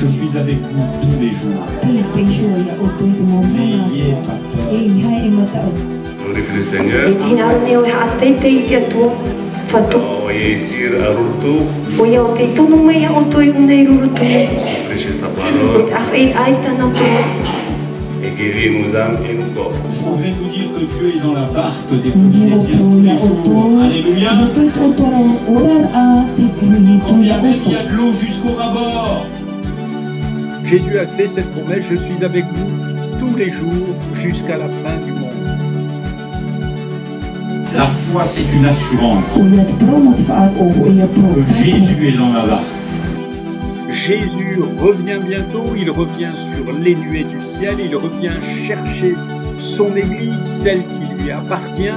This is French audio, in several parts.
suis avec vous tous les jours. N'ayez pas peur. Glorifie le Seigneur. Envoyez ici à Rurtu. Prêcher sa parole. Et guérir nos âmes et nos corps. Je voudrais vous dire que Dieu est dans la barque des chrétiens tous les jours. Alléluia. Regardez qu'il y a de l'eau jusqu'au rabord. Jésus a fait cette promesse, je suis avec vous tous les jours jusqu'à la fin du monde. La foi, c'est une assurance que Jésus est dans la barque. Jésus revient bientôt, il revient sur les nuées du ciel, il revient chercher son Église, celle qui lui appartient.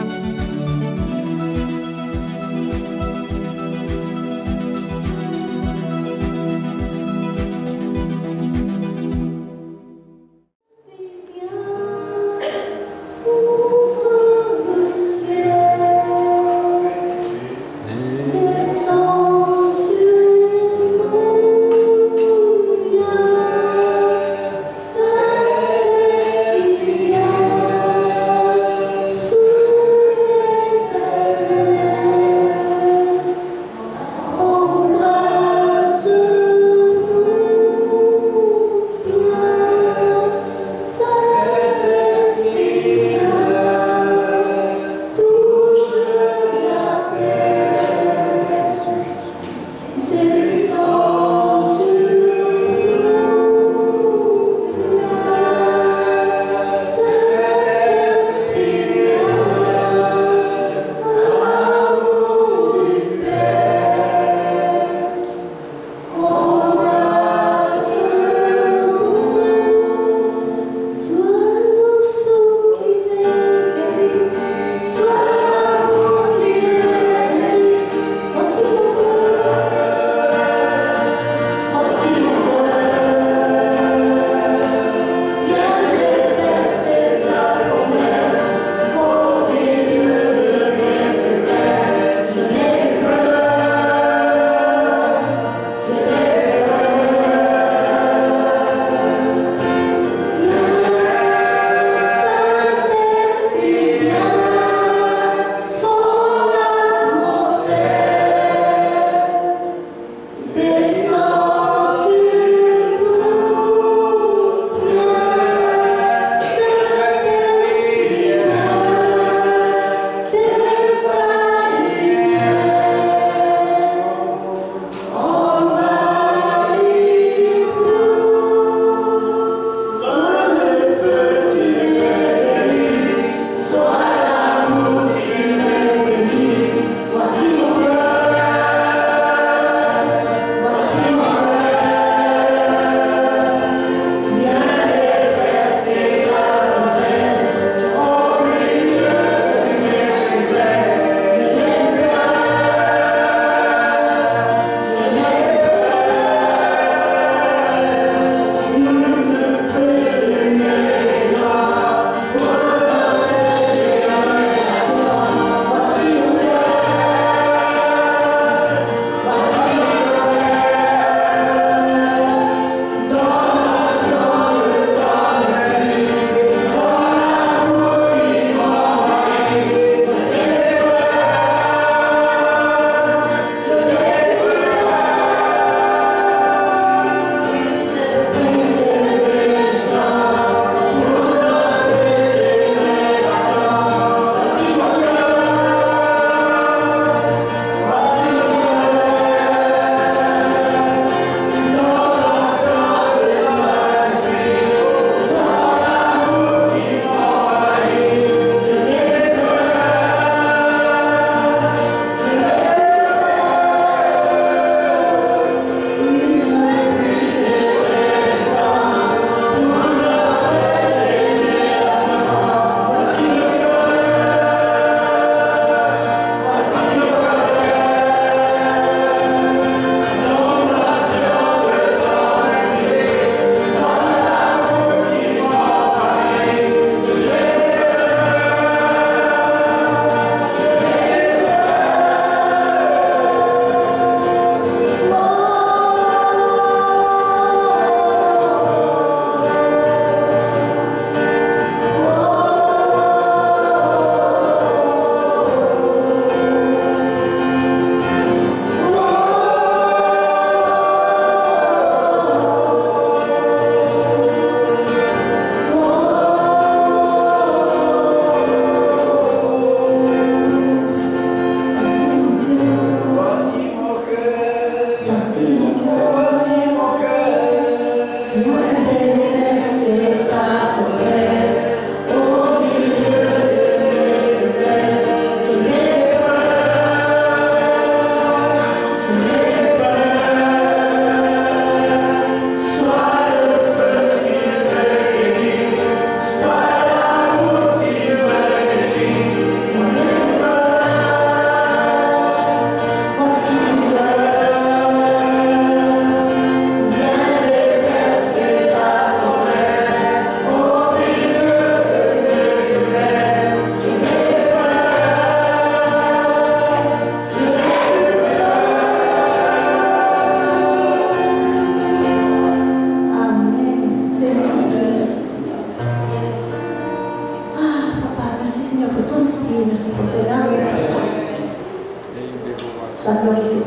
Sois glorifié.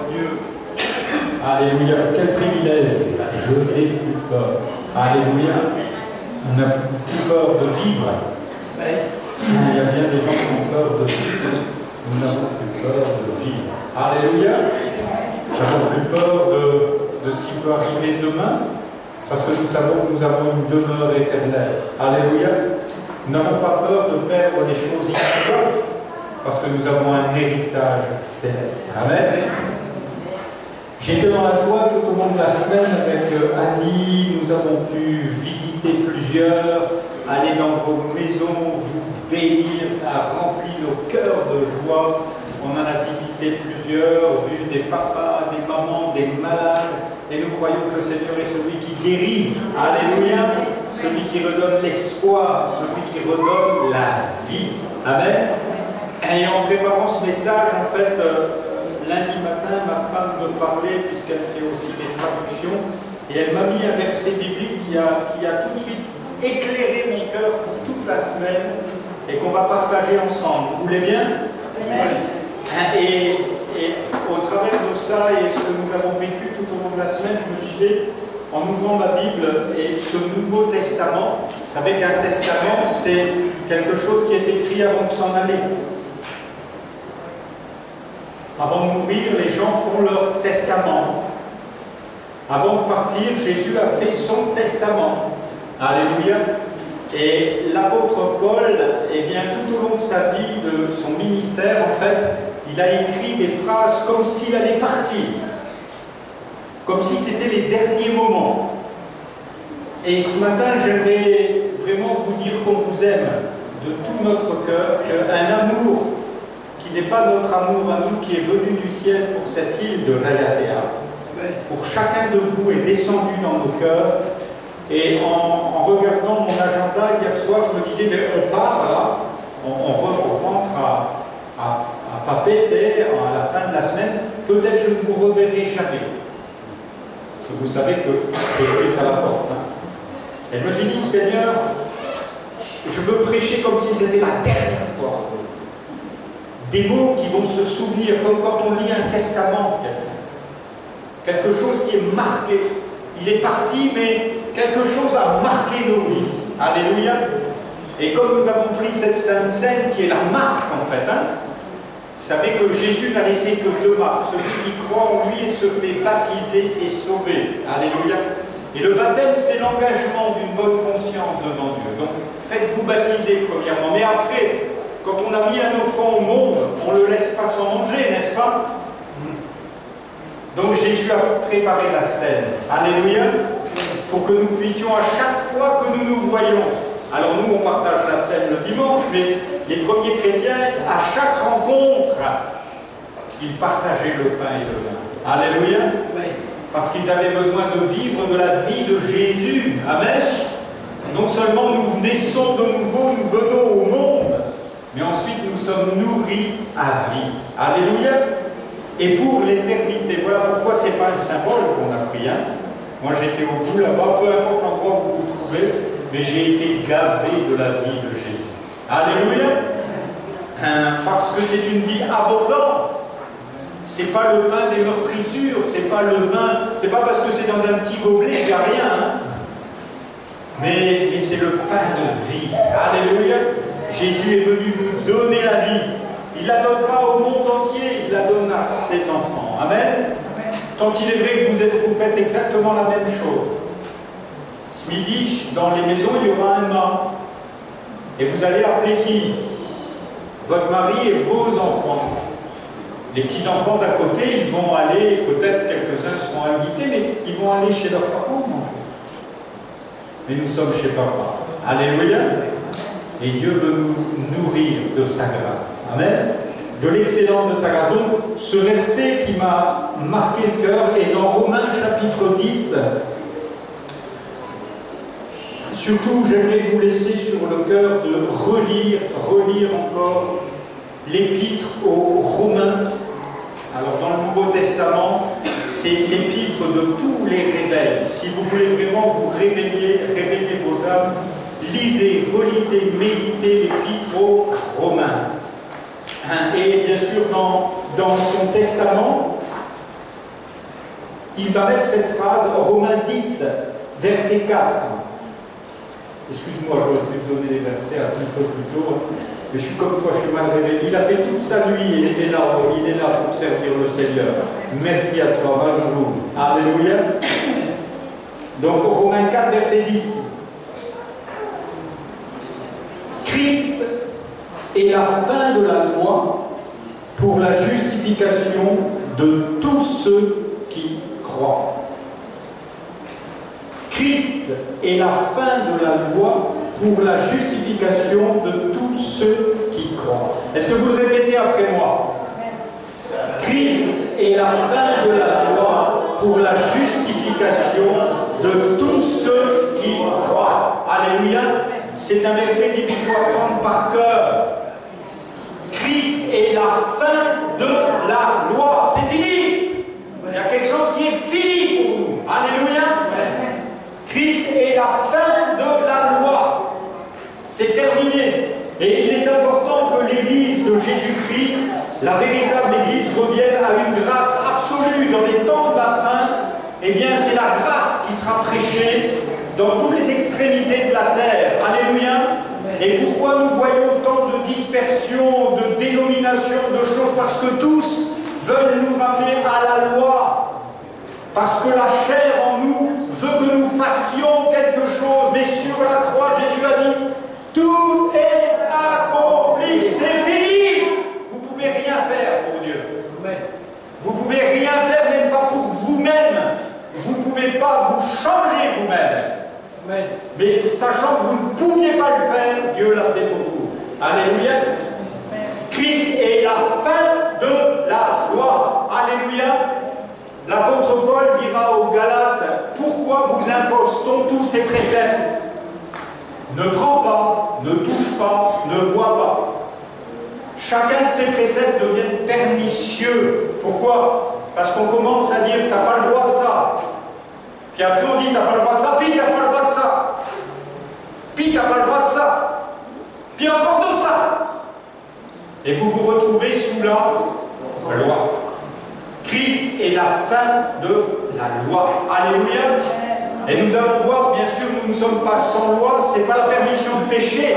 Dieu. Alléluia. Quel privilège. Je n'ai plus peur. Alléluia. On n'a plus peur de vivre. Il y a bien des gens qui ont peur de vivre. Nous n'avons plus peur de vivre. Alléluia. Nous n'avons plus peur de ce qui peut arriver demain, parce que nous savons que nous avons une demeure éternelle. Alléluia. Nous n'avons pas peur de perdre les choses ici, parce que nous avons un héritage céleste. Amen. J'étais dans la joie tout au long de la semaine avec Annie. Nous avons pu visiter plusieurs, aller dans vos maisons, vous bénir. Ça a rempli nos cœurs de joie. On en a visité plusieurs, vu des papas, des mamans, des malades. Et nous croyons que le Seigneur est celui qui guérit. Alléluia. Celui qui redonne l'espoir, celui qui redonne la vie. Amen. Et en préparant ce message, en fait, lundi matin, ma femme me parlait, puisqu'elle fait aussi des traductions, et elle m'a mis un verset biblique qui a tout de suite éclairé mon cœur pour toute la semaine, et qu'on va partager ensemble. Vous voulez bien? Et au travers de ça, et ce que nous avons vécu tout au long de la semaine, je me disais, en ouvrant ma Bible et ce Nouveau Testament, vous savez qu'un testament, c'est quelque chose qui est écrit avant de s'en aller. Avant de mourir, les gens font leur testament. Avant de partir, Jésus a fait son testament. Alléluia. Et l'apôtre Paul, eh bien, tout au long de sa vie, de son ministère, en fait, il a écrit des phrases comme s'il allait partir. Comme si c'était les derniers moments. Et ce matin, j'aimerais vraiment vous dire qu'on vous aime de tout notre cœur, qu'un amour qui n'est pas notre amour à nous, qui est venu du ciel pour cette île de Raiatea, pour chacun de vous est descendu dans nos cœurs. Et en regardant mon agenda hier soir, je me disais, mais on part là, on rentre à Papeete à la fin de la semaine, peut-être je ne vous reverrai jamais. Parce que vous savez que Jésus est à la porte. Hein. Et je me suis dit, Seigneur, je veux prêcher comme si c'était la dernière fois. Des mots qui vont se souvenir, comme quand on lit un testament, quelque chose qui est marqué. Il est parti, mais quelque chose a marqué nos vies. Alléluia. Et comme nous avons pris cette sainte scène qui est la marque, en fait, hein, vous savez que Jésus n'a laissé que deux marques. Celui qui croit en lui et se fait baptiser, c'est sauvé. Alléluia. Et le baptême, c'est l'engagement d'une bonne conscience devant Dieu. Donc, faites-vous baptiser premièrement. Mais après, quand on a mis un enfant au monde, on ne le laisse pas s'en manger, n'est-ce pas? Donc Jésus a préparé la scène. Alléluia. Pour que nous puissions à chaque fois que nous nous voyons. Alors nous, on partage la scène le dimanche, mais les premiers chrétiens, à chaque rencontre, ils partageaient le pain et le vin. Alléluia. Parce qu'ils avaient besoin de vivre de la vie de Jésus. Amen. Non seulement nous naissons de nouveau, nous venons au monde, mais ensuite nous sommes nourris à vie. Alléluia. Et pour l'éternité. Voilà pourquoi ce n'est pas un symbole qu'on a pris. Hein. Moi j'étais au bout là-bas, peu importe l'endroit où vous vous trouvez, mais j'ai été gavé de la vie de Jésus. Alléluia. Parce que c'est une vie abondante. C'est pas le pain des meurtrissures, c'est pas le vin, c'est pas parce que c'est dans un petit gobelet qu'il n'y a rien. Hein. Mais c'est le pain de vie. Alléluia. Jésus est venu nous donner la vie. Il la donne pas au monde entier, il la donne à ses enfants. Amen. Tant il est vrai que vous faites exactement la même chose. Ce midi, dans les maisons, il y aura un mât. Et vous allez appeler qui? Votre mari et vos enfants. Les petits-enfants d'à côté, ils vont aller, peut-être quelques-uns seront invités, mais ils vont aller chez leurs parents manger. Mais nous sommes chez papa. Alléluia. Et Dieu veut nous nourrir de sa grâce. Amen. De l'excellence de sa grâce. Donc, ce verset qui m'a marqué le cœur est dans Romains chapitre 10. Surtout, j'aimerais vous laisser sur le cœur de relire encore l'épître aux Romains. Alors, dans le Nouveau Testament, c'est l'épître de tous les réveils. Si vous voulez vraiment vous réveiller vos âmes, lisez, relisez, méditez l'épître aux Romains. Et bien sûr, dans son testament, il va mettre cette phrase, Romains 10, verset 4. Excuse-moi, j'aurais pu te donner les versets un peu plus tôt, mais je suis comme toi, je suis mal réveillé. Il a fait toute sa nuit et il est là pour servir le Seigneur. Merci à toi, Valou. Alléluia. Donc, Romains 4, verset 10. Christ est la fin de la loi pour la justification de tous ceux qui croient. Christ est la fin de la loi pour la justification de tous ceux qui croient. Est-ce que vous le répétez après moi? Christ est la fin de la loi pour la justification de tous ceux qui croient. Alléluia. C'est un verset qu'il faut apprendre par cœur. Christ est la fin de la loi. C'est fini. Il y a quelque chose qui est fini pour nous. Alléluia. Christ est la fin de la loi. C'est terminé. Et il est important que l'Église de Jésus-Christ, la véritable Église, revienne à une grâce absolue dans les temps de la fin. Eh bien, c'est la grâce qui sera prêchée dans toutes les extrémités de la terre. Alléluia. Et pourquoi nous voyons tant de dispersion, de dénomination, de choses? Parce que tous veulent nous ramener à la loi. Parce que la chair en nous veut que nous fassions quelque chose. Mais sur la croix, Jésus a dit, tout est accompli. C'est fini. Vous ne pouvez rien faire pour Dieu. Vous ne pouvez rien faire, même pas pour vous-même. Vous ne pouvez pas vous changer vous-même. Mais sachant que vous ne pouviez pas le faire, Dieu l'a fait pour vous. Alléluia. Christ est la fin de la loi. Alléluia. L'apôtre Paul dira aux Galates, pourquoi vous impose-t-on tous ces préceptes? Ne prends pas, ne touche pas, ne bois pas. Chacun de ces préceptes devient pernicieux. Pourquoi? Parce qu'on commence à dire, tu n'as pas le droit de ça. Puis après on dit, tu n'as pas le droit de ça, puis tu n'as pas le droit de ça. Puis tu n'as pas le droit de ça. Puis encore de ça. Et vous vous retrouvez sous la loi. Christ est la fin de la loi. Alléluia. Et nous allons voir, bien sûr, nous ne sommes pas sans loi, ce n'est pas la permission de pécher,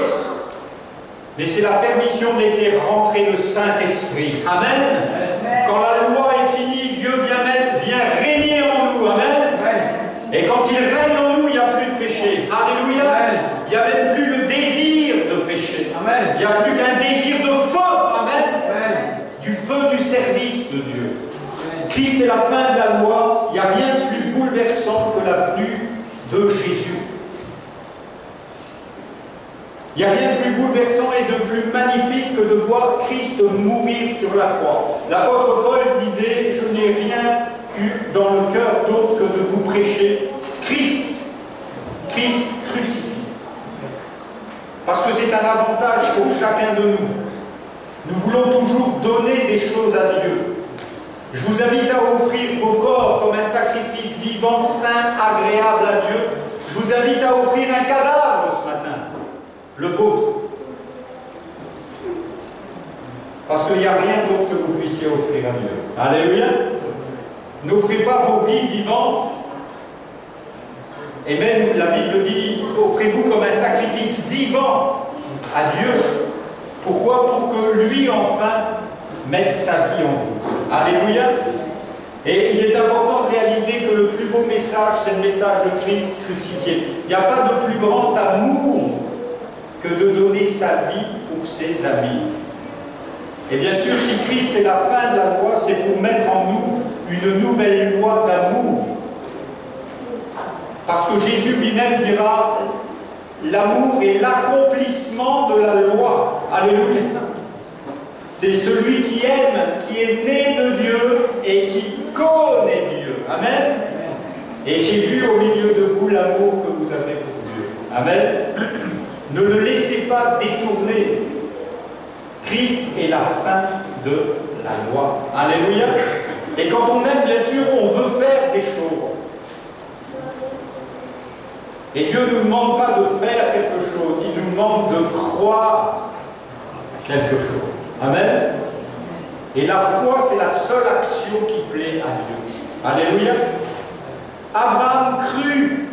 mais c'est la permission de laisser rentrer le Saint-Esprit. Amen. Quand la loi est finie, Dieu vient régner en nous. Amen. Et quand il règne en nous, il n'y a plus de péché. Alléluia. Il n'y a même plus le désir de péché. Amen. Il n'y a plus qu'un désir de feu. Amen. Du feu du service de Dieu. Christ est la fin de la loi. Il n'y a rien de plus bouleversant que la venue de Jésus. Il n'y a rien de plus bouleversant et de plus magnifique que de voir Christ mourir sur la croix. L'apôtre Paul disait, je n'ai rien eu dans le cœur d'autre que de vous prêcher Christ. Christ crucifié. Parce que c'est un avantage pour chacun de nous. Nous voulons toujours donner des choses à Dieu. Je vous invite à offrir vos corps comme un sacrifice vivant, saint, agréable à Dieu. Je vous invite à offrir un cadavre ce matin, le vôtre. Parce qu'il n'y a rien d'autre que vous puissiez offrir à Dieu. Alléluia. N'offrez pas vos vies vivantes. Et même la Bible dit, offrez-vous comme un sacrifice vivant à Dieu. Pourquoi? Pour que lui, enfin, mette sa vie en vous. Alléluia. Et il est important de réaliser que le plus beau message, c'est le message de Christ crucifié. Il n'y a pas de plus grand amour que de donner sa vie pour ses amis. Et bien sûr, si Christ est la fin de la loi, c'est pour mettre en nous une nouvelle loi d'amour. Parce que Jésus lui-même dira, l'amour est l'accomplissement de la loi. Alléluia. C'est celui qui aime, qui est né de Dieu et qui connaît Dieu. Amen. Et j'ai vu au milieu de vous l'amour que vous avez pour Dieu. Amen. Ne le laissez pas détourner. Christ est la fin de la loi. Alléluia. Et quand on aime, bien sûr, on veut faire des choses. Et Dieu ne nous demande pas de faire quelque chose, il nous demande de croire quelque chose. Amen. Et la foi, c'est la seule action qui plaît à Dieu. Alléluia. Abraham crut,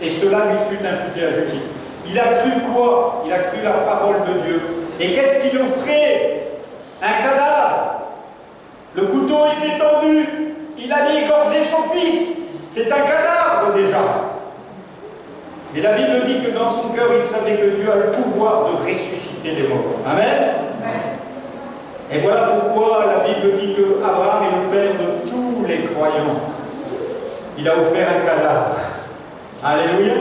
et cela lui fut imputé à justice. Il a cru quoi? Il a cru la parole de Dieu. Et qu'est-ce qu'il offrait? Un cadavre. Le couteau était tendu, il allait égorger son fils. C'est un cadavre déjà. Mais la Bible dit que dans son cœur, il savait que Dieu a le pouvoir de ressusciter les morts. Amen. Et voilà pourquoi la Bible dit que Abraham est le père de tous les croyants. Il a offert un cadavre. Alléluia.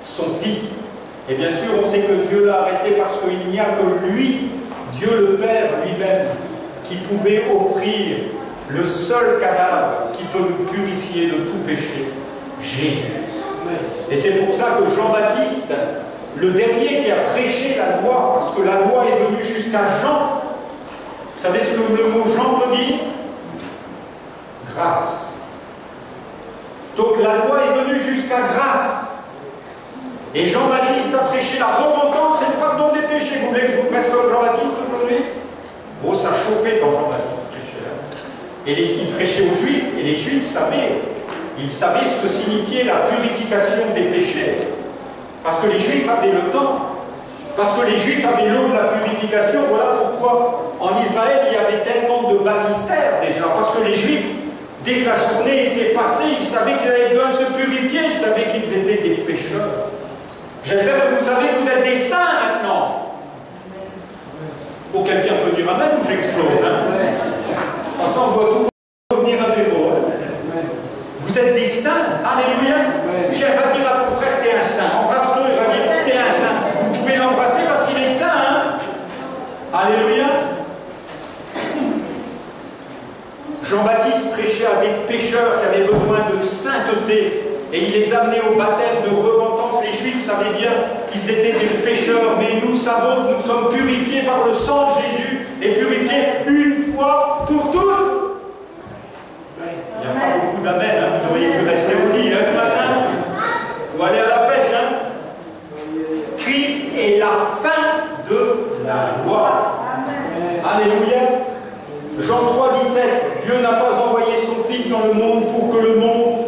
Son fils. Et bien sûr, on sait que Dieu l'a arrêté parce qu'il n'y a que lui, Dieu le Père lui-même, qui pouvait offrir le seul cadavre qui peut nous purifier de tout péché, Jésus. Et c'est pour ça que Jean-Baptiste, le dernier qui a prêché la loi, parce que la loi est venue jusqu'à Jean, vous savez ce que le mot Jean veut dire? Grâce. Donc la loi est venue jusqu'à grâce. Et Jean-Baptiste a prêché la repentance et le pardon des péchés. Vous voulez que je vous prêche comme Jean-Baptiste aujourd'hui? Oh, ça chauffait quand Jean-Baptiste prêchait. Et il prêchait aux Juifs, et les Juifs savaient. Ils savaient ce que signifiait la purification des péchés. Parce que les Juifs avaient le temps. Parce que les Juifs avaient l'eau de la purification. Voilà pourquoi en Israël il y avait tellement de baptistères déjà. Parce que les Juifs, dès que la journée était passée, ils savaient qu'ils avaient besoin de se purifier. Ils savaient qu'ils étaient des pécheurs. J'espère que vous savez que vous êtes des saints maintenant. Bon, quelqu'un peut dire amen ou j'explose. Hein? De toute façon, on doit tout revenir à zéro. Hein? Vous êtes des saints. Alléluia. Tiens, va dire à ton frère, t'es un saint. Embrasse-le, il va dire, t'es un saint. Vous pouvez l'embrasser parce qu'il est saint. Hein? Alléluia. Jean-Baptiste prêchait à des pécheurs qui avaient besoin de sainteté. Et il les amenait au baptême de repentance. Les Juifs savaient bien qu'ils étaient des pécheurs, mais nous savons que nous sommes purifiés par le sang de Jésus et purifiés une fois pour toutes. Il n'y a pas beaucoup d'amen, hein. Vous auriez pu rester au lit hein, ce matin ou aller à la pêche. Hein. Christ est la fin de la loi. Alléluia. Jean 3, 17. Dieu n'a pas envoyé son Fils dans le monde pour que le monde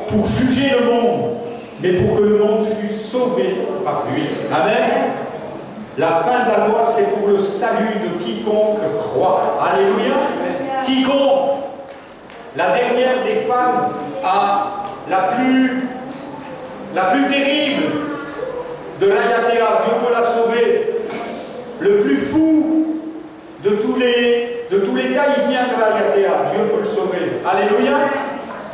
pour juger le monde, mais pour que le monde fût sauvé par lui. Amen. La fin de la loi, c'est pour le salut de quiconque croit. Alléluia. Quiconque. La dernière des femmes la plus terrible de l'Ayatea, Dieu peut la sauver. Le plus fou de tous les Tahitiens de l'Ayatea, Dieu peut le sauver. Alléluia.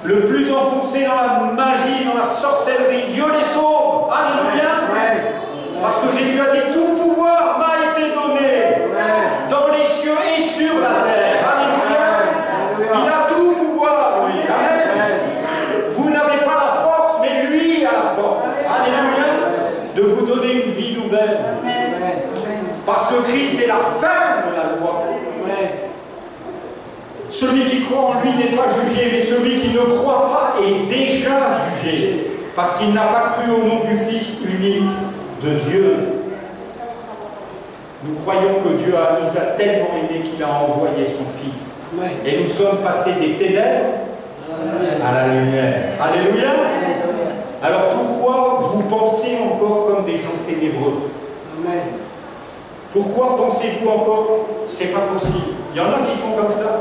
Le plus enfoncé dans la magie, dans la sorcellerie, Dieu les sauve. Alléluia. Parce que Jésus a dit, tout pouvoir m'a été donné dans les cieux et sur la terre. Alléluia. Il a tout pouvoir, lui. Amen. Vous n'avez pas la force, mais lui a la force. Alléluia. De vous donner une vie nouvelle. Parce que Christ est la fin de la loi. Celui qui croit en lui n'est pas jugé, mais celui qui ne croit pas est déjà jugé, parce qu'il n'a pas cru au nom du Fils unique de Dieu. Nous croyons que Dieu nous a tellement aimés qu'il a envoyé son Fils. Et nous sommes passés des ténèbres à la lumière. Alléluia. Alors pourquoi vous pensez encore comme des gens ténébreux? Pourquoi pensez-vous encore? C'est pas possible. Il y en a qui font comme ça.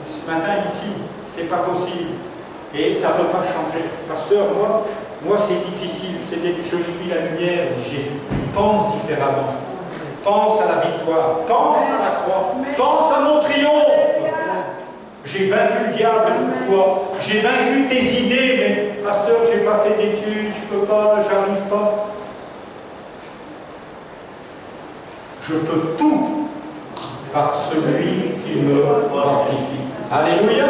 Ce matin ici, c'est pas possible. Et ça ne peut pas changer. Pasteur, moi c'est difficile. Je suis la lumière, dit Jésus. Pense différemment. Pense à la victoire. Pense à la croix. Pense à mon triomphe. J'ai vaincu le diable pour toi. J'ai vaincu tes idées, mais pasteur, j'ai pas fait d'études, je peux pas, j'arrive pas. Je peux tout par celui qui me fortifie. Alléluia.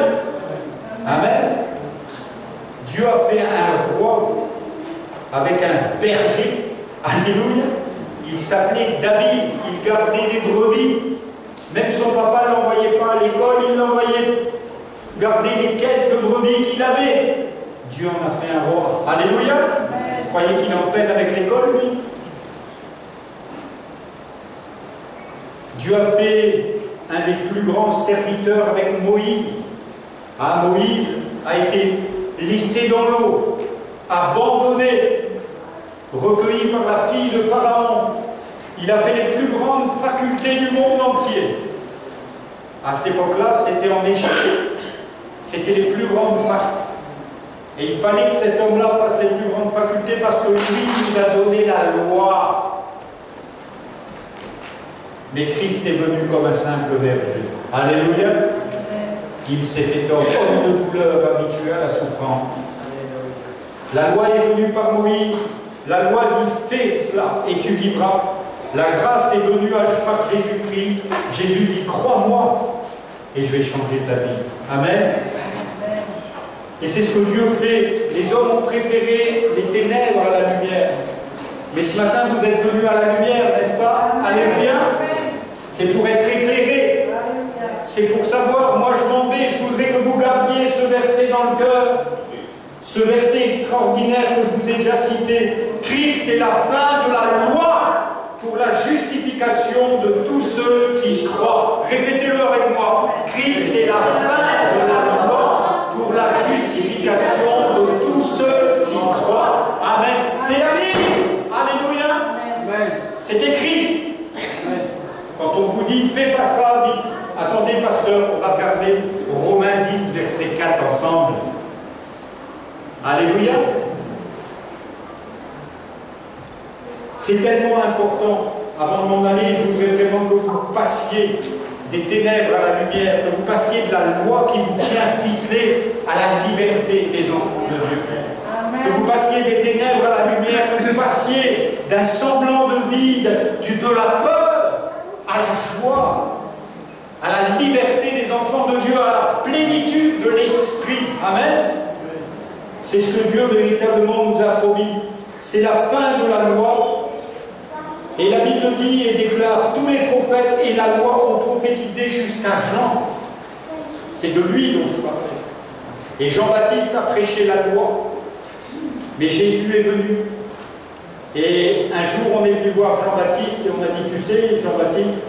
Amen. Dieu a fait un roi avec un berger. Alléluia. Il s'appelait David. Il gardait des brebis. Même son papa ne l'envoyait pas à l'école, il l'envoyait garder les quelques brebis qu'il avait. Dieu en a fait un roi. Alléluia. Vous croyez qu'il est en peine avec l'école, lui? Dieu a fait un des plus grands serviteurs avec Moïse. Ah, Moïse a été laissé dans l'eau, abandonné, recueilli par la fille de Pharaon. Il a fait les plus grandes facultés du monde entier. À cette époque-là, c'était en Égypte. C'était les plus grandes facultés. Et il fallait que cet homme-là fasse les plus grandes facultés parce que lui nous a donné la loi. Mais Christ est venu comme un simple berger. Alléluia. Il s'est fait homme de douleur, habitué à la souffrance. La loi est venue par Moïse. La loi dit fais cela et tu vivras. La grâce est venue par Jésus-Christ. Jésus dit crois-moi et je vais changer ta vie. Amen. Et c'est ce que Dieu fait. Les hommes ont préféré les ténèbres à la lumière. Mais ce matin, vous êtes venus à la lumière, n'est-ce pas? Alléluia. C'est pour être éclairé. C'est pour savoir. Moi, je m'en vais. Je voudrais que vous gardiez ce verset dans le cœur. Ce verset extraordinaire que je vous ai déjà cité. Christ est la fin de la loi pour la justification de tous ceux qui croient. Répétez-le avec moi. Christ est la fin de la loi pour la justification de tous ceux qui croient. Amen. C'est la Bible. Alléluia. C'est écrit. Amen. Quand on vous dit fais pas ça, dites attendez pasteur, on va regarder Romains 10 verset 4 ensemble. Alléluia. C'est tellement important. Avant de m'en aller, je voudrais vraiment que vous passiez des ténèbres à la lumière, que vous passiez de la loi qui vous tient ficelé à la liberté des enfants de Dieu. Amen. Que vous passiez des ténèbres à la lumière, que vous passiez d'un semblant de vide, de la peur à la joie, à la liberté des enfants de Dieu, à la plénitude de l'esprit. Amen. C'est ce que Dieu véritablement nous a promis. C'est la fin de la loi. Et la Bible dit et déclare, tous les prophètes et la loi ont prophétisé jusqu'à Jean. C'est de lui dont je parlais. Et Jean-Baptiste a prêché la loi. Mais Jésus est venu. Et un jour, on est venu voir Jean-Baptiste et on a dit, tu sais, Jean-Baptiste,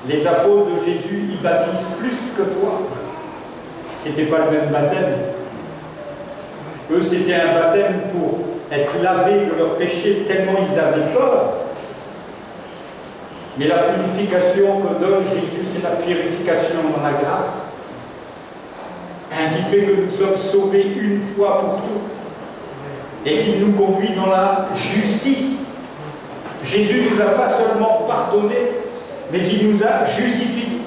les apôtres de Jésus, ils baptisent plus que toi. C'était pas le même baptême. Eux, c'était un baptême pour être lavés de leurs péchés, tellement ils avaient peur. Mais la purification que donne Jésus, c'est la purification dans la grâce. Qui fait que nous sommes sauvés une fois pour toutes. Et qui nous conduit dans la justice. Jésus ne nous a pas seulement pardonné, mais il nous a justifié.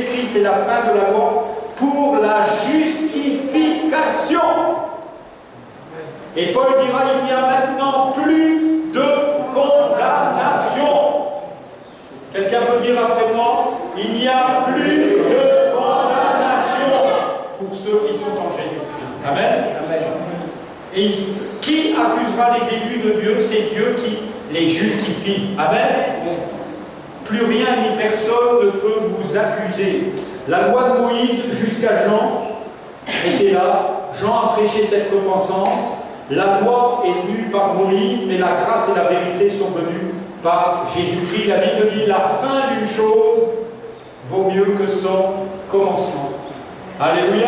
Christ est la fin de la loi pour la justification. Et Paul dira, il n'y a maintenant plus de condamnation. Quelqu'un peut dire après moi, il n'y a plus de condamnation pour ceux qui sont en Jésus-Christ. Amen. Amen. Et qui accusera les élus de Dieu? C'est Dieu qui les justifie. Amen. Plus rien ni personne ne peut vous accuser. La loi de Moïse jusqu'à Jean était là. Jean a prêché cette repentance. La loi est venue par Moïse, mais la grâce et la vérité sont venues par Jésus-Christ. La Bible dit, la fin d'une chose vaut mieux que son commencement. Alléluia.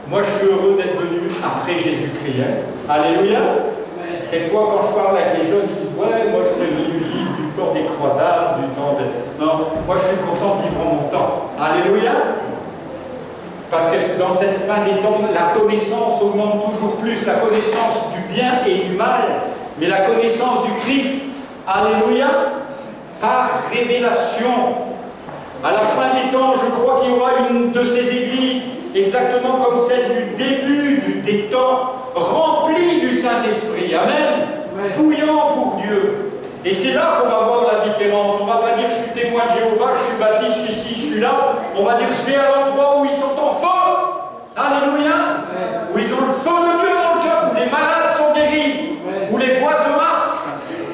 Moi, je suis heureux d'être venu après Jésus-Christ. Alléluia. Quelquefois, quand je parle avec les jeunes, ils disent, ouais, moi, je serais venu vivre du temps des croisades, du temps de... Non, moi, je suis content de vivre mon temps. Alléluia. Parce que dans cette fin des temps, la connaissance augmente toujours plus, la connaissance du bien et du mal, mais la connaissance du Christ, alléluia, par révélation. À la fin des temps, je crois qu'il y aura une de ces églises, exactement comme celle du début des temps, remplie du Saint-Esprit, amen, bouillant pour Dieu. Et c'est là qu'on va voir la différence. On ne va pas dire je suis témoin de Jéhovah, je suis baptiste, je suis ici, je suis là. On va dire je vais à l'endroit où ils sont en feu. Alléluia. Où ils ont le feu de Dieu dans le cœur, où les malades sont guéris, où les boîtes marchent.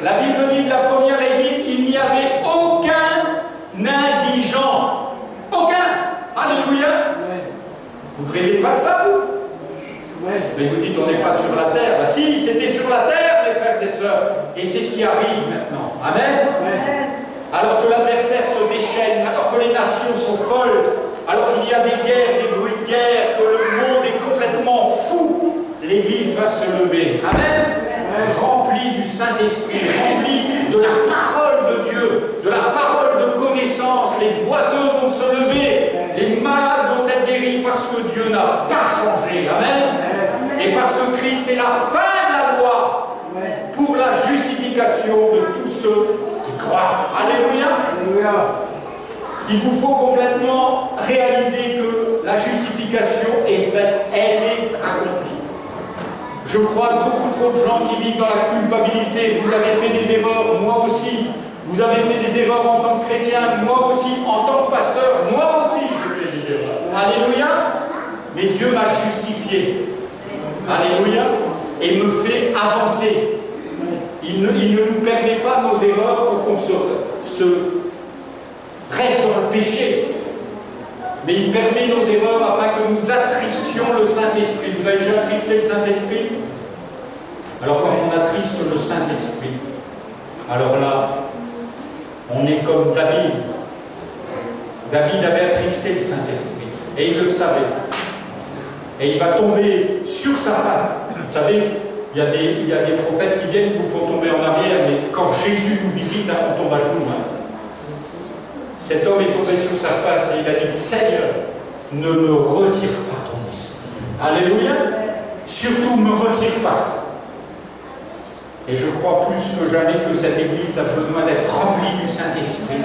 La Bible dit de la première église, il n'y avait aucun indigent. Aucun. Alléluia. Vous ne rêvez pas de ça, vous? Mais vous dites, on n'est pas sur la terre. Bah, si, c'était sur la terre, mes frères et sœurs. Et c'est ce qui arrive maintenant. Amen. Alors que l'adversaire se déchaîne, alors que les nations sont folles, alors qu'il y a des guerres, des bruits de guerre, que le monde est complètement fou, l'Église va se lever. Amen. Remplie du Saint-Esprit, remplie de la parole de Dieu, de la parole de connaissance. Les boiteux vont se lever, les malades vont être guéris parce que Dieu n'a pas changé. Amen. Et parce que Christ est la fin de la loi pour la justification de tous ceux qui croient. Alléluia. Il vous faut complètement réaliser que la justification est faite, elle est accomplie. Je croise beaucoup trop de gens qui vivent dans la culpabilité. Vous avez fait des erreurs, moi aussi. Vous avez fait des erreurs en tant que chrétien, moi aussi. En tant que pasteur, moi aussi j'ai fait des erreurs. Alléluia. Mais Dieu m'a justifié. Alléluia. Et me fait avancer. Il ne nous permet pas nos erreurs pour qu'on se reste dans le péché. Mais il permet nos erreurs afin que nous attristions le Saint-Esprit. Vous avez déjà attristé le Saint-Esprit? Alors quand on attriste le Saint-Esprit, alors là, on est comme David. David avait attristé le Saint-Esprit. Et il le savait. Et il va tomber sur sa face. Vous savez, il y a des prophètes qui viennent, qui vous font tomber en arrière, mais quand Jésus nous visite, on tombe à genoux. Cet homme est tombé sur sa face et il a dit, Seigneur, ne me retire pas ton esprit. Alléluia. Surtout, ne me retire pas. Et je crois plus que jamais que cette Église a besoin d'être remplie du Saint-Esprit.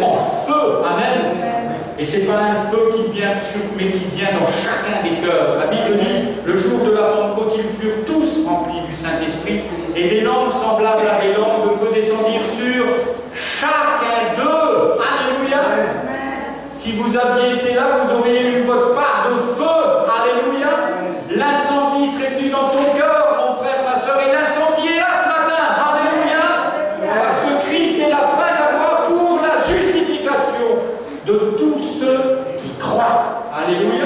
En feu. Amen. Et ce n'est pas un feu qui vient mais qui vient dans chacun des cœurs. La Bible dit, le jour de la Pentecôte, ils furent tous remplis du Saint-Esprit, et des langues semblables à des langues de feu descendirent sur chacun d'eux. Alléluia. Si vous aviez été là, vous auriez eu votre part de feu. Alléluia. L'incendie serait venu dans ton cœur, mon frère, ma soeur, et l'incendie est là ce matin. Alléluia. Parce que Christ est la fin de la loi pour la justification de tous ceux qui croient. Alléluia.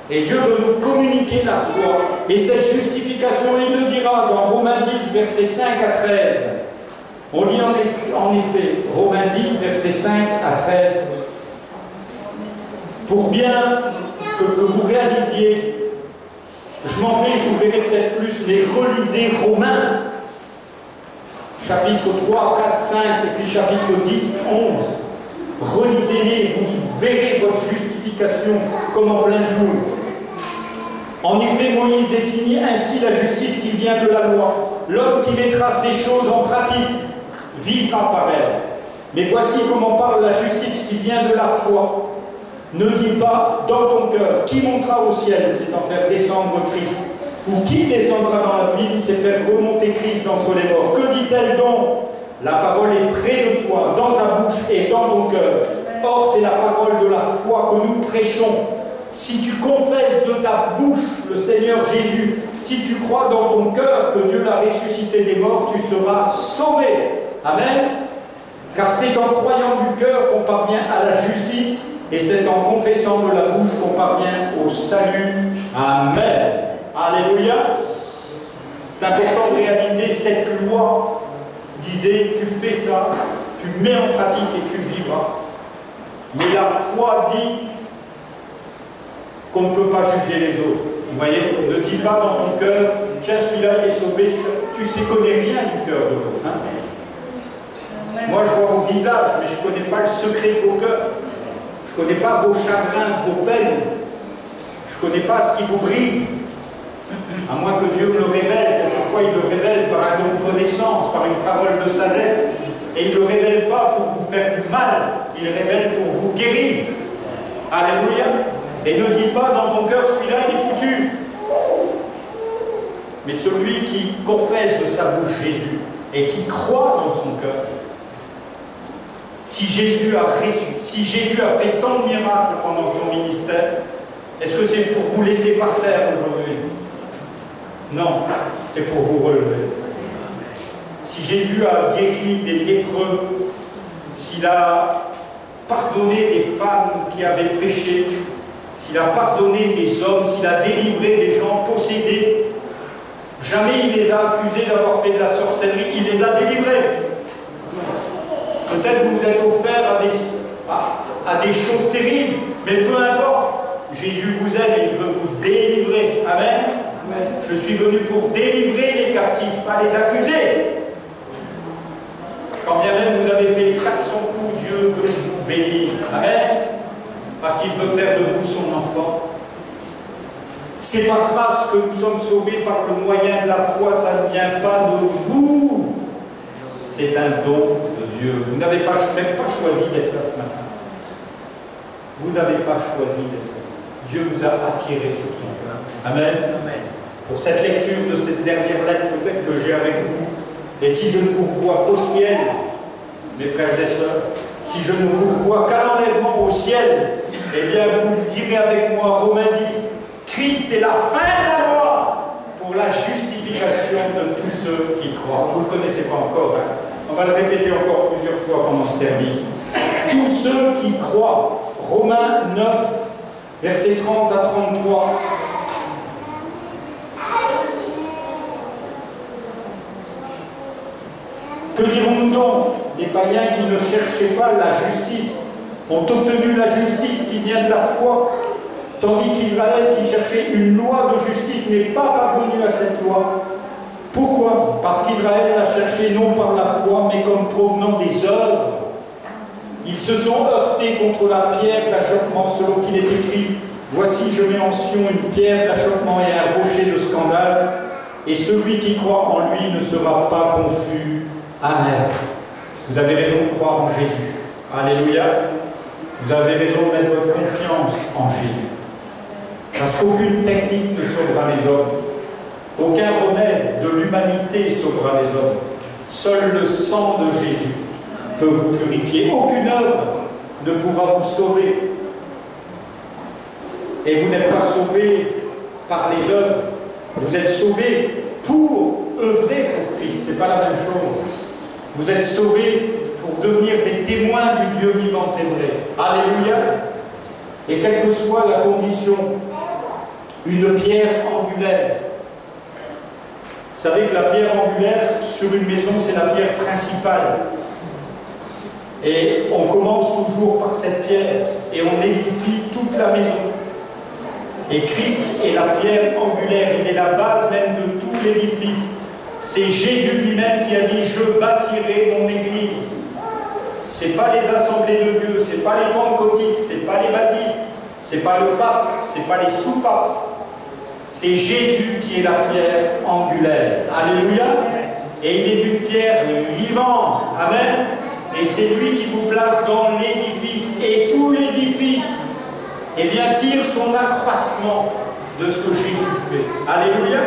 Et Dieu veut nous communiquer la foi. Et cette justification, il le dira dans Romains 10, versets 5 à 13. On lit en effet Romains 10, versets 5 à 13. Pour bien que vous réalisiez, je m'en vais, je vous verrai peut-être plus, mais relisez Romains, chapitre 3, 4, 5, et puis chapitre 10, 11. Relisez-les, vous verrez votre justification comme en plein jour. En effet, Moïse définit ainsi la justice qui vient de la loi. L'homme qui mettra ces choses en pratique vivra par elle. Mais voici comment parle la justice qui vient de la foi. Ne dis pas dans ton cœur, qui montera au ciel, c'est en faire descendre Christ, ou qui descendra dans l'abîme, c'est faire remonter Christ d'entre les morts. Que dit-elle donc? La parole est près de toi, dans ta bouche et dans ton cœur. Or, c'est la parole de la foi que nous prêchons. Si tu confesses de ta bouche le Seigneur Jésus, si tu crois dans ton cœur que Dieu l'a ressuscité des morts, tu seras sauvé. Amen. Car c'est en croyant du cœur qu'on parvient à la justice, et c'est en confessant de la bouche qu'on parvient au salut. Amen. Alléluia. C'est important de réaliser cette loi. Disait, tu fais ça, tu mets en pratique et tu vivras. Mais la foi dit qu'on ne peut pas juger les autres. Vous voyez, ne dis pas dans ton cœur, tiens, celui-là il est sauvé, tu sais, connais rien du cœur de l'autre. Hein? Moi, je vois vos visages, mais je ne connais pas le secret de vos cœurs. Je ne connais pas vos chagrins, vos peines. Je ne connais pas ce qui vous brille. À moins que Dieu me le révèle. Quelquefois, il le révèle par un don de connaissance, par une parole de sagesse. Et il ne le révèle pas pour vous faire du mal. Il le révèle pour vous guérir. Alléluia. Et ne dis pas dans ton cœur, celui-là, il est foutu. Mais celui qui confesse de sa bouche Jésus et qui croit dans son cœur. Si Jésus a fait tant de miracles pendant son ministère, est-ce que c'est pour vous laisser par terre aujourd'hui? Non, c'est pour vous relever. Si Jésus a guéri des lépreux, s'il a pardonné des femmes qui avaient péché, s'il a pardonné des hommes, s'il a délivré des gens possédés, Jamais il les a accusés d'avoir fait de la sorcellerie, il les a délivrés. Peut-être vous êtes offert à des choses terribles, mais peu importe. Jésus vous aime et il veut vous délivrer. Amen. Amen. Je suis venu pour délivrer les captifs, pas les accuser. Quand bien même vous avez fait les 400 coups, Dieu veut vous bénir. Amen. Parce qu'il veut faire de vous son enfant. C'est par grâce que nous sommes sauvés par le moyen de la foi, ça ne vient pas de vous. C'est un don de Dieu. Vous n'avez même pas choisi d'être là ce matin. Vous n'avez pas choisi d'être là. Dieu vous a attiré sur son cœur. Amen. Amen. Pour cette lecture de cette dernière lettre, peut-être que j'ai avec vous, et si je ne vous revois qu'au ciel, mes frères et sœurs, si je ne vous revois qu'à l'enlèvement au ciel, eh bien vous le direz avec moi, Romains 10, Christ est la fin de la loi pour la justification de tous ceux qui croient. Vous ne le connaissez pas encore, hein? On va le répéter encore plusieurs fois pendant ce service. Tous ceux qui croient, Romains 9, versets 30 à 33. Que dirons-nous donc? Des païens qui ne cherchaient pas la justice ont obtenu la justice qui vient de la foi, tandis qu'Israël qui cherchait une loi de justice n'est pas parvenu à cette loi. Pourquoi? Parce qu'Israël l'a cherché non par la foi, mais comme provenant des œuvres. Ils se sont heurtés contre la pierre d'achoppement, selon qu'il est écrit, voici je mets en Sion une pierre d'achoppement et un rocher de scandale, et celui qui croit en lui ne sera pas confus. Amen. Vous avez raison de croire en Jésus. Alléluia. Vous avez raison de mettre votre confiance en Jésus. Parce qu'aucune technique ne sauvera les hommes. Aucun remède de l'humanité sauvera les hommes. Seul le sang de Jésus peut vous purifier. Aucune œuvre ne pourra vous sauver. Et vous n'êtes pas sauvé par les œuvres. Vous êtes sauvé pour œuvrer pour Christ. Ce n'est pas la même chose. Vous êtes sauvés pour devenir des témoins du Dieu vivant et vrai. Alléluia. Et quelle que soit la condition, une pierre angulaire. Vous savez que la pierre angulaire sur une maison, c'est la pierre principale. Et on commence toujours par cette pierre et on édifie toute la maison. Et Christ est la pierre angulaire, il est la base même de tout l'édifice. C'est Jésus lui-même qui a dit « Je bâtirai mon église ». Ce n'est pas les assemblées de Dieu, ce n'est pas les pentecôtistes, ce n'est pas les baptistes, ce n'est pas le pape, ce n'est pas les sous-papes. C'est Jésus qui est la pierre angulaire. Alléluia. Et il est une pierre vivante. Amen. Et c'est lui qui vous place dans l'édifice. Et tout l'édifice, eh bien, tire son accroissement de ce que Jésus fait. Alléluia.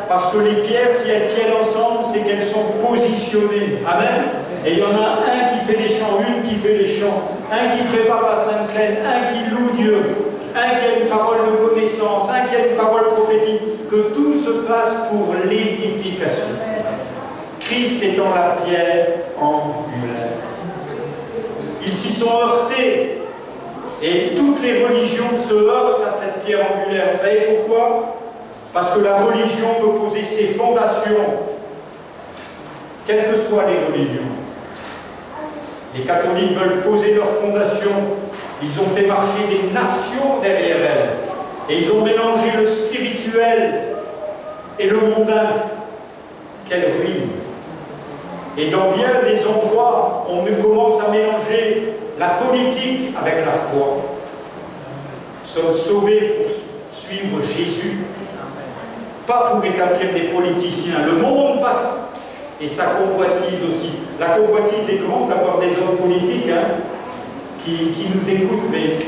Parce que les pierres, si elles tiennent ensemble, c'est qu'elles sont positionnées. Amen. Et il y en a un qui fait les chants, une qui fait les chants, un qui prépare la Sainte Seine, un qui loue Dieu, un qui a une parole de connaissance, un qui a une parole prophétique. Que tout se fasse pour l'édification. Christ étant la pierre angulaire. Ils s'y sont heurtés. Et toutes les religions se heurtent à cette pierre angulaire. Vous savez pourquoi? Parce que la religion peut poser ses fondations, quelles que soient les religions. Les catholiques veulent poser leurs fondations. Ils ont fait marcher des nations derrière elles. Et ils ont mélangé le spirituel et le mondain. Quelle ruine! Et dans bien des endroits, on commence à mélanger la politique avec la foi. Nous sommes sauvés pour suivre Jésus, pas pour établir des politiciens. Le monde passe, et sa convoitise aussi. La convoitise est grande d'avoir des hommes politiques qui nous écoutent, mais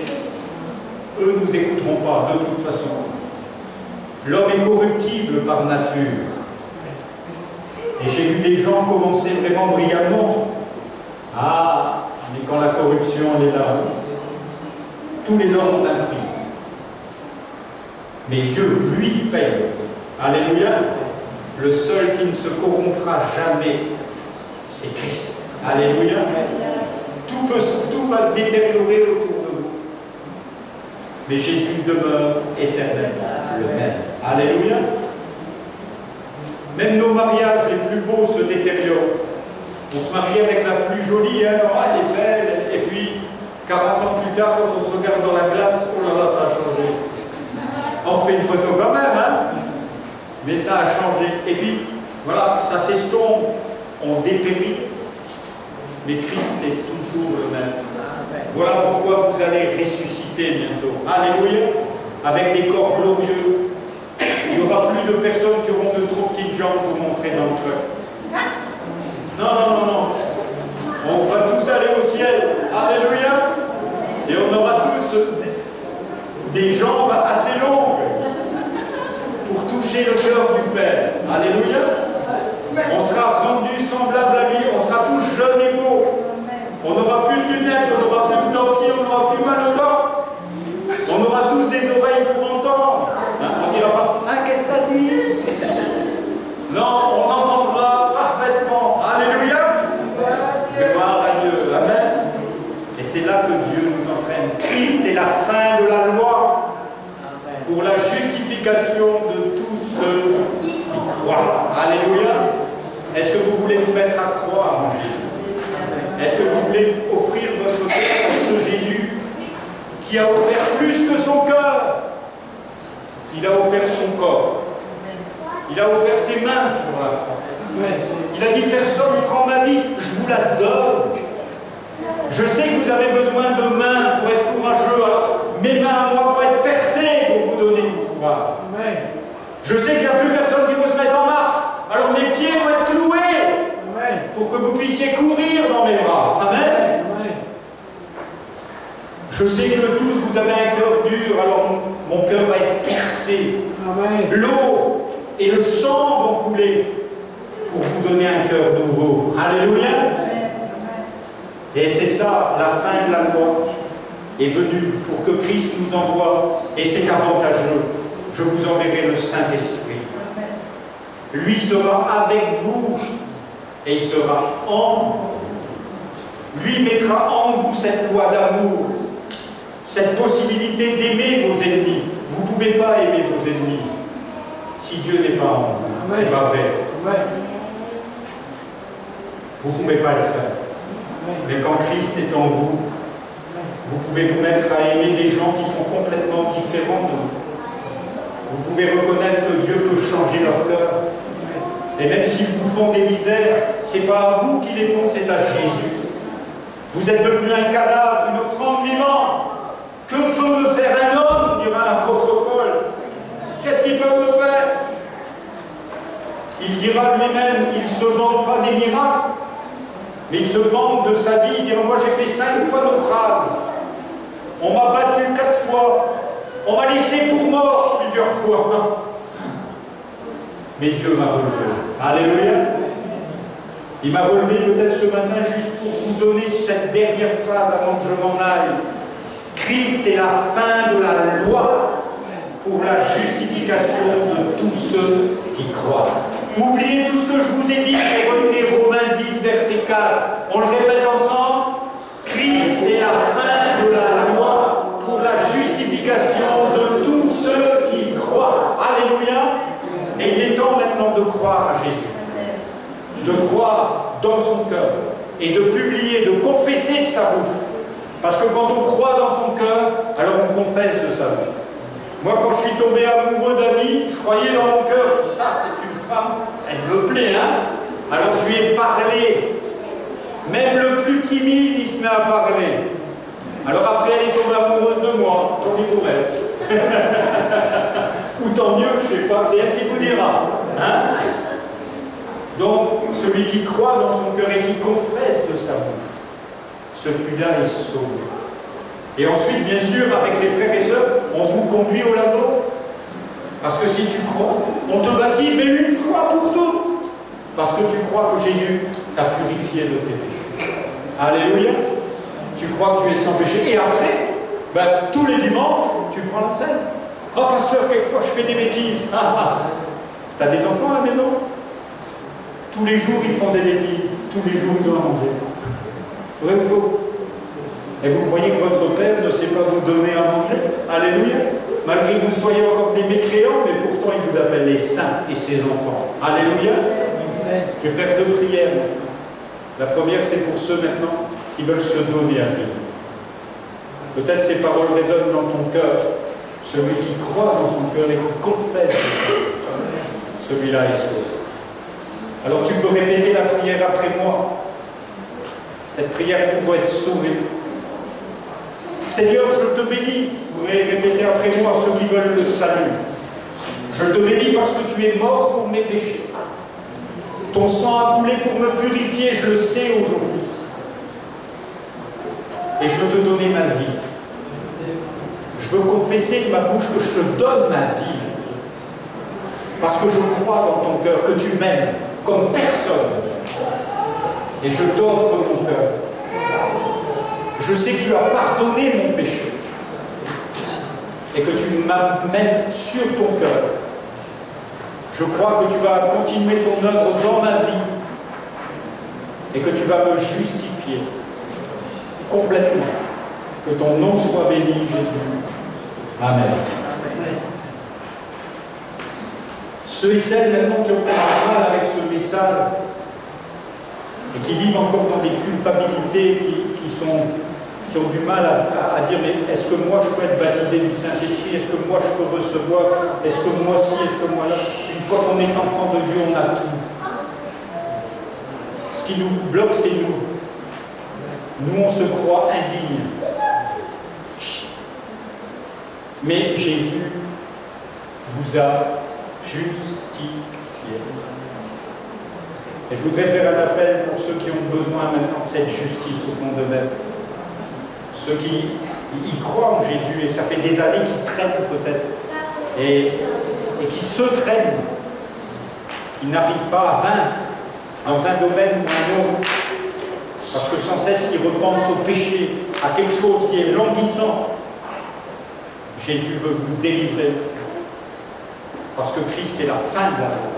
eux ne nous écouteront pas de toute façon. L'homme est corruptible par nature. Et j'ai vu des gens commencer vraiment brillamment. Ah, mais quand la corruption elle est là, tous les hommes ont un prix. Mais Dieu, lui, paye. Alléluia. Le seul qui ne se corrompra jamais, c'est Christ. Alléluia. Tout va se détériorer autour de nous. Mais Jésus demeure éternel, le même. Alléluia. Même nos mariages les plus beaux se détériorent. On se marie avec la plus jolie, hein, oh, elle est belle, et puis 40 ans plus tard, quand on se regarde dans la glace, oh là là, ça a changé. On fait une photo quand même, hein, mais ça a changé. Et puis, voilà, ça s'estompe, on dépérit, mais Christ est toujours le même. Voilà pourquoi vous allez ressusciter bientôt. Alléluia, avec des corps glorieux. Il n'y aura plus de personnes qui auront de trop petites jambes pour montrer dans le cœur. Non, non, non, non. On va tous aller au ciel. Alléluia. Et on aura tous des jambes assez longues pour toucher le cœur du Père. Alléluia. On sera rendus semblables à lui. On sera tous jeunes et beaux. On n'aura plus de lunettes, on n'aura plus de dentiers, on n'aura plus mal aux dents. On aura tous des oreilles pour entendre. Hein, on ne dira pas, ah, qu'est-ce que t'as dit? Non, on entendra parfaitement. Alléluia. Gloire à Dieu. Amen. Et c'est là que Dieu nous entraîne. Christ est la fin de la loi pour la justification de tous ceux qui croient. Alléluia. Est-ce que vous voulez vous mettre à croire en Jésus? Est-ce que vous voulez offrir votre cœur à ce Jésus qui a offert plus que son cœur? Il a offert son corps. Il a offert ses mains sur la croix. Il a dit, personne ne prend ma vie, je vous la donne. Je sais que vous avez besoin de mains pour être courageux, alors mes mains à moi vont être percées pour vous donner du courage. Je sais qu'il n'y a plus personne qui veut se mettre en marche, alors mes pieds vont être cloués pour que vous puissiez courir dans mes bras. Amen. Je sais que tous vous avez un cœur dur, alors mon cœur va être percé. L'eau et le sang vont couler pour vous donner un cœur nouveau. Alléluia. Et c'est ça, la fin de la loi est venue pour que Christ nous envoie, et c'est avantageux. Je vous enverrai le Saint-Esprit. Lui sera avec vous, et il sera en vous. Lui mettra en vous cette loi d'amour, cette possibilité d'aimer vos ennemis. Vous ne pouvez pas aimer vos ennemis si Dieu n'est pas en vous. C'est pas vrai. Vous ne pouvez pas le faire. Mais quand Christ est en vous, vous pouvez vous mettre à aimer des gens qui sont complètement différents de vous. Vous pouvez reconnaître que Dieu peut changer leur cœur. Et même s'ils vous font des misères, ce n'est pas à vous qui les font, c'est à Jésus. Vous êtes devenu un cadavre, une offrande vivante. Que peut me faire un homme, dira l'apôtre Paul. Qu'est-ce qu'il peut me faire? Il dira lui-même, il ne se vante pas des miracles, mais il se vante de sa vie. Il dira, moi j'ai fait 5 fois naufrage. On m'a battu 4 fois. On m'a laissé pour mort plusieurs fois. Mais Dieu m'a relevé. Alléluia. Il m'a relevé peut-être ce matin juste pour vous donner cette dernière phrase avant que je m'en aille. Christ est la fin de la loi pour la justification de tous ceux qui croient. Oubliez tout ce que je vous ai dit et retenez Romains 10, verset 4. On le répète ensemble. Christ est la fin de la loi pour la justification de tous ceux qui croient. Alléluia. Et il est temps maintenant de croire à Jésus. De croire dans son cœur. Et de publier, de confesser de sa bouche. Parce que quand on croit dans son cœur, alors on confesse de sa bouche. Moi, quand je suis tombé amoureux d'Annie, je croyais dans mon cœur, ça c'est une femme, ça me plaît, hein? Alors je lui ai parlé. Même le plus timide, il se met à parler. Alors après, elle est tombée amoureuse de moi, tant pis pour elle. Ou tant mieux, je ne sais pas, c'est elle qui vous dira. Hein? Donc, celui qui croit dans son cœur et qui confesse de sa bouche, celui-là est sauvé. Et ensuite, bien sûr, avec les frères et sœurs, on vous conduit au lagon. Parce que si tu crois, on te baptise, mais une fois pour toutes. Parce que tu crois que Jésus t'a purifié de tes péchés. Alléluia. Tu crois que tu es sans péché. Et après, ben, tous les dimanches, tu prends la scène. Oh, pasteur, quelquefois je fais des bêtises. T'as des enfants à la maison? Tous les jours, ils font des bêtises. Tous les jours, ils ont à manger. Vrai ou faux? Et vous croyez que votre Père ne sait pas vous donner à manger? Alléluia. Malgré que vous soyez encore des mécréants, mais pourtant il vous appelle les saints et ses enfants. Alléluia. Je vais faire 2 prières. La première, c'est pour ceux maintenant qui veulent se donner à Jésus. Peut-être ces paroles résonnent dans ton cœur. Celui qui croit dans son cœur et qui confesse, celui-là est sauvé. Alors tu peux répéter la prière après moi. Cette prière pour être sauvé. Seigneur, je te bénis. Vous pourrez répéter après moi ceux qui veulent le salut. Je te bénis parce que tu es mort pour mes péchés. Ton sang a coulé pour me purifier, je le sais aujourd'hui. Et je veux te donner ma vie. Je veux confesser de ma bouche que je te donne ma vie. Parce que je crois dans ton cœur que tu m'aimes comme personne. Et je t'offre mon cœur. Je sais que tu as pardonné mon péché. Et que tu m'amènes sur ton cœur. Je crois que tu vas continuer ton œuvre dans ma vie. Et que tu vas me justifier complètement. Que ton nom soit béni, Jésus. Amen. Ceux et celles maintenant qui ont peut-être mal avec ce message et qui vivent encore dans des culpabilités qui ont du mal à dire mais est-ce que moi je peux être baptisé du Saint-Esprit, est-ce que moi je peux recevoir, est-ce que moi ci, est-ce que moi là. Une fois qu'on est enfant de Dieu, on a tout. Ce qui nous bloque, c'est nous. Nous, on se croit indignes. Mais Jésus vous a justifié. Et je voudrais faire un appel pour ceux qui ont besoin maintenant de cette justice au fond d'eux-mêmes. Ceux qui y croient en Jésus, et ça fait des années qu'ils traînent peut-être, et qui se traînent, qui n'arrivent pas à vaincre dans un domaine ou un autre, parce que sans cesse ils repensent au péché, à quelque chose qui est languissant. Jésus veut vous délivrer, parce que Christ est la fin de la loi,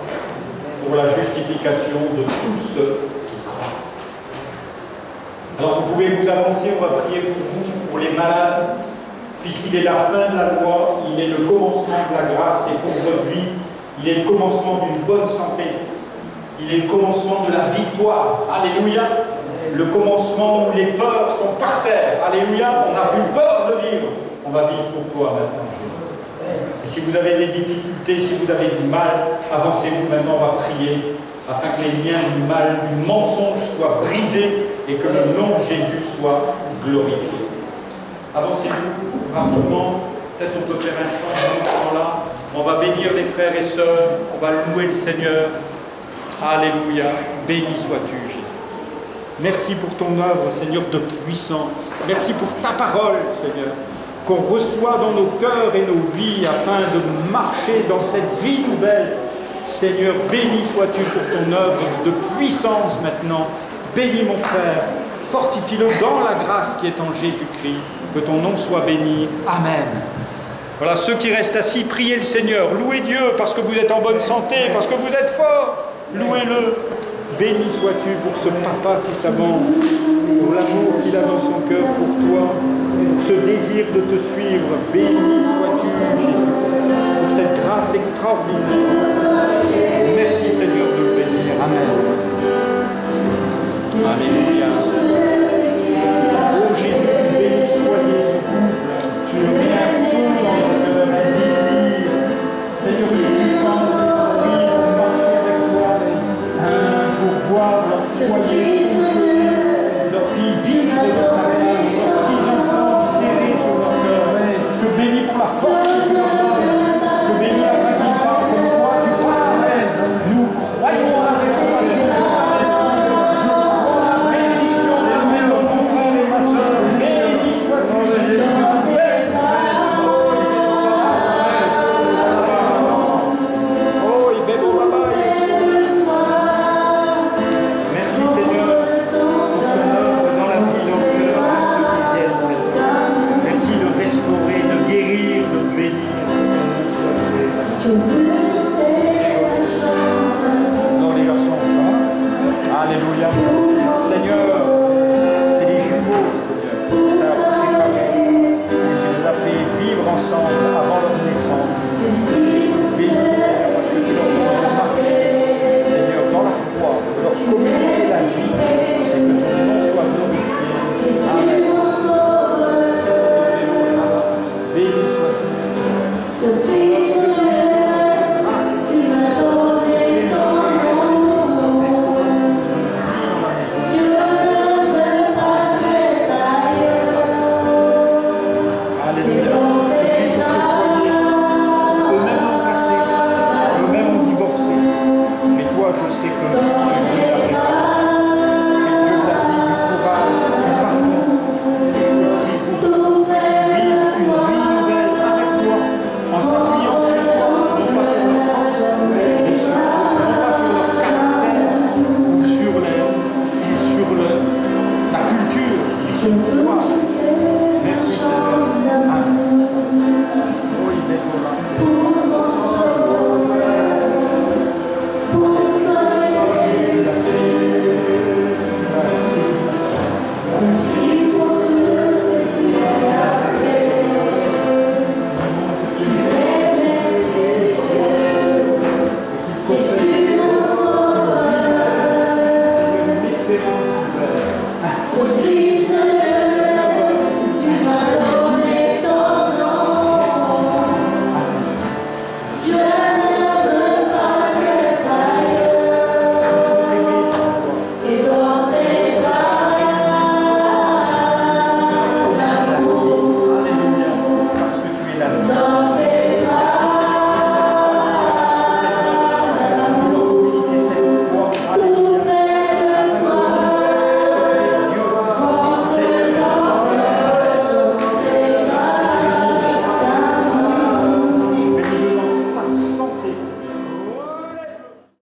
pour la justification de tous ceux qui croient. Alors vous pouvez vous avancer, on va prier pour vous, pour les malades, puisqu'il est la fin de la loi, il est le commencement de la grâce, et pour votre vie, il est le commencement d'une bonne santé, il est le commencement de la victoire. Alléluia. Le commencement où les peurs sont par terre. Alléluia. On n'a plus peur de vivre. On va vivre pour toi maintenant, Jésus. Et si vous avez des difficultés, si vous avez du mal, avancez-vous maintenant, on va prier, afin que les liens du mal, du mensonge soient brisés et que le nom de Jésus soit glorifié. Avancez-vous rapidement. Peut-être on peut faire un chant dans ce temps-là. On va bénir les frères et sœurs. On va louer le Seigneur. Alléluia. Béni sois-tu, Jésus. Merci pour ton œuvre, Seigneur, de puissance. Merci pour ta parole, Seigneur, qu'on reçoit dans nos cœurs et nos vies afin de marcher dans cette vie nouvelle. Seigneur, béni sois-tu pour ton œuvre de puissance maintenant. Bénis mon frère, fortifie-le dans la grâce qui est en Jésus-Christ. Que ton nom soit béni. Amen. Voilà, ceux qui restent assis, priez le Seigneur. Louez Dieu parce que vous êtes en bonne santé, parce que vous êtes forts. Louez-le. Béni sois-tu pour ce papa qui s'avance, pour l'amour qu'il a dans son cœur pour toi, pour ce désir de te suivre. Béni sois-tu, Jésus, pour cette grâce extraordinaire. Merci, Seigneur, de le bénir. Amen. Alléluia. Oh Jésus, béni soyez ce couple. Tu me mets un son dans le cœur, un désir. Seigneur, que tu penses pour voir leur foyer, leur fille vivre de ta mère, leurs petits enfants serrés sur leur cœur. Que béni pour la force que tu leur donnes, que béni à ta vie par comme toi tu parles. Nous croyons à la résurrection de ta mère. Je crois à la bénédiction de la mère de mon frère et ma soeur. Béni sois-tu, Jésus. Oh, il béni papa. Merci de restaurer, de guérir, de bénir.